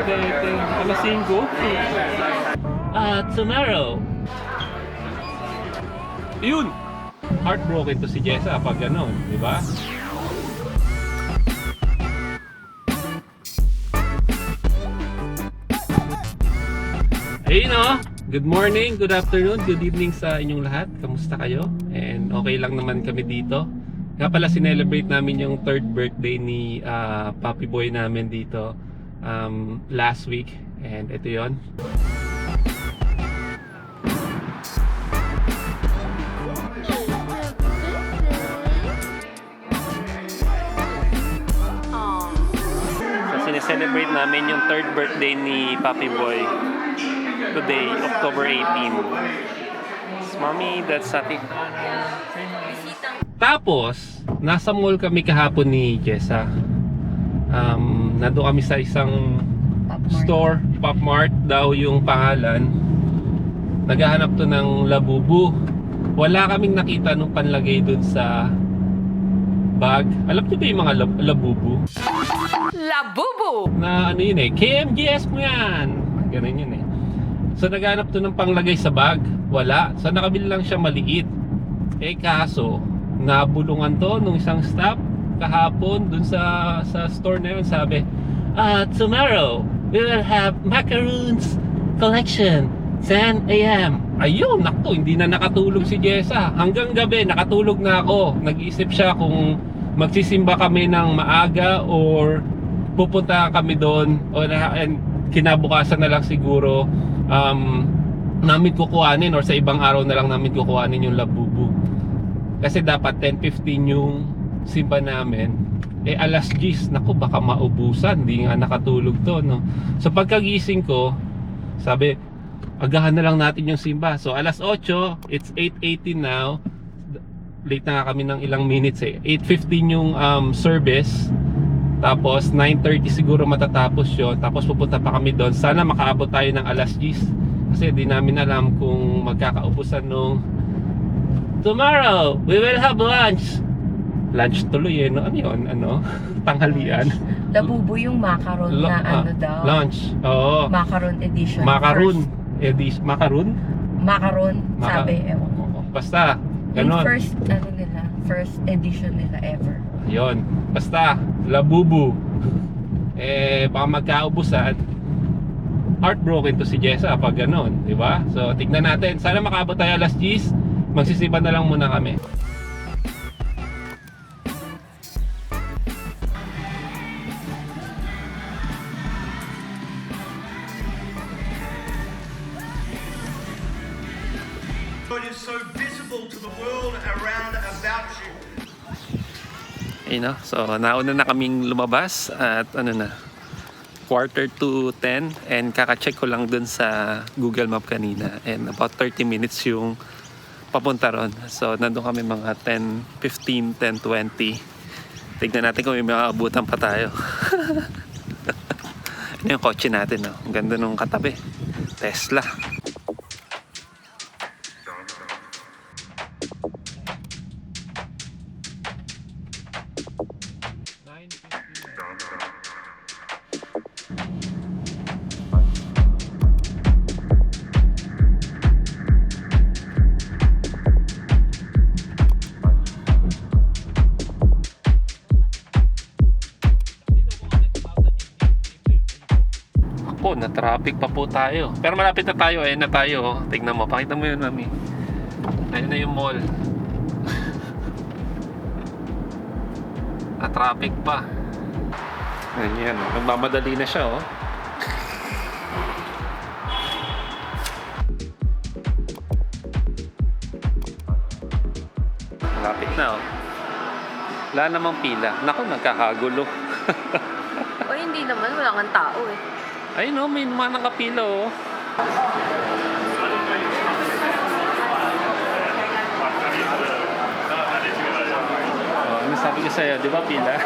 Alas 5. Tomorrow. Yun! Heartbroken to si Jessa pag gano'n, di ba? Ayun o! Good morning, good afternoon, good evening sa inyong lahat. Kamusta kayo? And okay lang naman kami dito. Nga pala sinelebrate namin yung 3rd birthday ni Papi Boy namin dito last week. And ito yon. So sineselebrate namin yung 3rd birthday ni Papi Boy today, October 18. So, Mommy, that's Sati. Tapos, nasa mall kami kahapon ni Jessa. Nando kami sa isang store, Pop Mart daw yung pangalan. Naghahanap to ng labubu. Wala kaming nakita nung panlagay dun sa bag. Alam niyo ba yung mga labubu? Labubu! Na ano yun eh, KMGS mo yan! Ganun yun eh. So naghanap to ng panglagay sa bag. Wala. So nakabili lang siya maliit. Eh kaso, nabulungan to nung isang stop kahapon dun sa store na yun. Sabi, tomorrow we will have macaroons collection 10 a.m. Ayun, nakto, hindi na nakatulog si Jessa. Hanggang gabi, nakatulog na ako. Nag-iisip siya kung magsisimba kami ng maaga or pupunta kami doon and kinabukasan na lang siguro namin kukuhanin or sa ibang araw na lang namin kukuhanin yung labubu. Kasi dapat 10:15 yung simba namin. Eh alas 10, naku baka maubusan, hindi nga nakatulog to, no. So pagkagising ko, sabi, agahan na lang natin yung simba. So alas 8, it's 8:18 now. Late na nga kami ng ilang minutes eh. 8:15 yung service. Tapos 9:30 siguro matatapos yun. Tapos pupunta pa kami doon. Sana makaabot tayo ng alas 10. Kasi di namin alam kung magkakaubusan nung tomorrow we will have lunch. Lunch tuloy eh, no? Ano yun? Ano? Tanghalian. Labubu yung macaron na ano daw. Lunch. Oo. Macaron edition. Macaroon. Macaroon? Macaron, sabi. Ewan ko. Basta. Yung Ganon. first edition nila ever. Yun. Basta. Labubu. Eh, baka magkaubusan. Heartbroken to si Jessa pag ganon. Diba? So, tignan natin. Sana makaabot tayo alas 10. Magsisipan na lang muna kami. It is so visible to the world around about you. So nauna na kaming lumabas at ano na, 9:45 and kaka-check ko lang dun sa Google Map kanina and about 30 minutes yung papunta ron. So nandun kami mga 10:15, 10:20. Tignan natin kung may makaabutan pa tayo. Ano yung kotse natin, no? Ang ganda nung katabi, Tesla. Na traffic pa po tayo. Pero malapit na tayo, ayun na tayo. Tignan mo, pakita mo yun, Mami. Ayun na yung mall. Na traffic pa. Ayan, nagmamadali na siya, oh. Malapit na, oh. Wala namang pila. Naku, nagkakagulo. O hindi naman, wala kang tao eh. Ayun, oh, may mga nakapila, oh. Ano sabi ko sa'yo, di ba pila?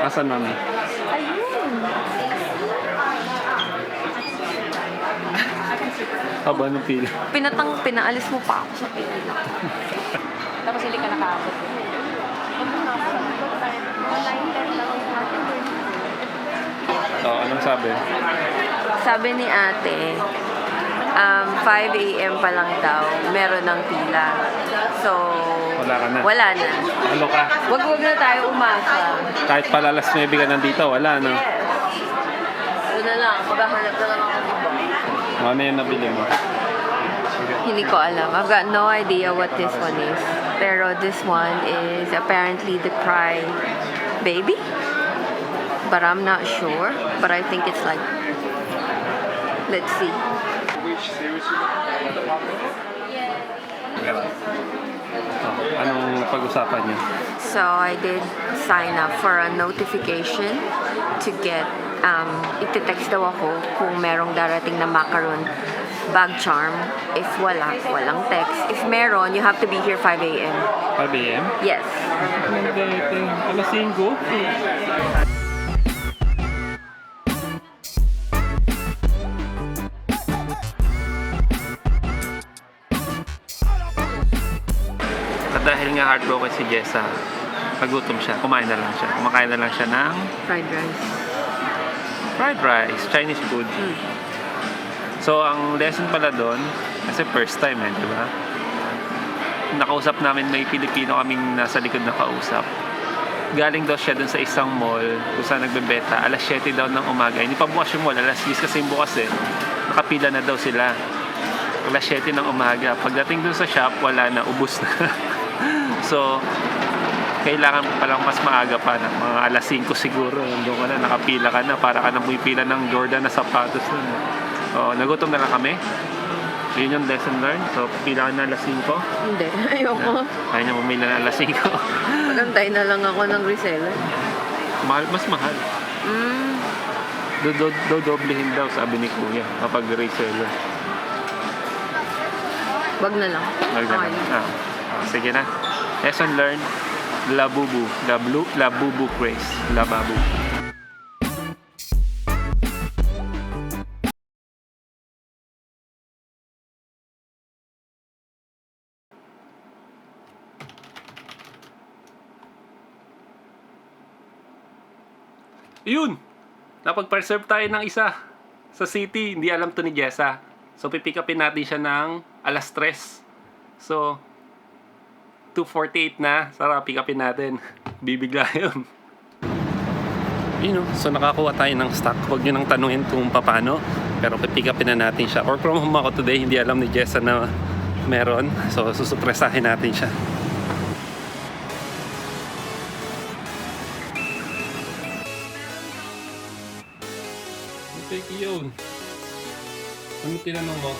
Asan, Mami? Ayun! Haba ng pila. Pinaalis mo pa ako sa pila. Tapos hindi ka nakaabot. 9:10 lang ang atin. Oh, anong sabi? Sabi ni ate, 5 a.m. pa lang daw, meron ng pila. So, Wala ka na. wala na. Ano ka? Wag na tayo umasa. Kahit pala alas 9 ka nandito, wala, no? Yes. Doon na lang, maghahanap na lang ako ng iba. Ano yung nabili mo? Hindi ko alam. I've got no idea what this one is. Pero this one is apparently the Cry Baby. But I'm not sure. But I think it's like, let's see. Oh, anong pag-usapan niyo? So I did sign up for a notification to get, iti-text daw ako kung merong darating na macaron bag charm. If wala, walang text. If meron, you have to be here 5 a.m. 5 a.m.? Yes. Alas 5? At dahil nga heartbroken si Jessa, nagutom siya, kumain na lang siya. Kumakain na lang siya ng Fried rice. fried rice, Chinese food. So, ang lesson pala doon, kasi first time di ba? Nakausap namin, may Pilipino kaming nasa likod na kausap. Galing daw siya doon sa isang mall kung saan nagbebenta. Alas 7 daw ng umaga. Hindi pa bukas yung mall, alas 10 kasi yung bukas Nakapila na daw sila. Alas 7 ng umaga. Pagdating doon sa shop, wala na, ubus na. So, kailangan palang mas maaga pa na mga alas 5 siguro. Doon ka na, nakapila ka na. Para ka na pumipila ng Jordan na sapatos na. So, nagutom na lang kami. Yun yung lesson learned. So, pila ka na alas 5. Hindi. Ayoko. Kaya niya pumila na alas 5. Magantay na lang ako ng reseller. Mas mahal. Dodoblehin daw, sabi ni Kuya, kapag reseller. Wag na lang. Okay. Sige na. Lesson learned. Labubu. Labubu craze. Lababu. Yun! Napag-preserve tayo ng isa sa city. Hindi alam to ni Jessa. So, pipick upin natin siya ng alas 3. So, 2:48 na. Sarap, pick upin natin. Bibigla yun. Yun, so nakakuha tayo ng stock. Huwag nyo nang tanungin kung paano. Pero pipick upin na natin siya. Work from home ako today. Hindi alam ni Jessa na meron. So, susupresahin natin siya. Thank you. Ano tinanong mo?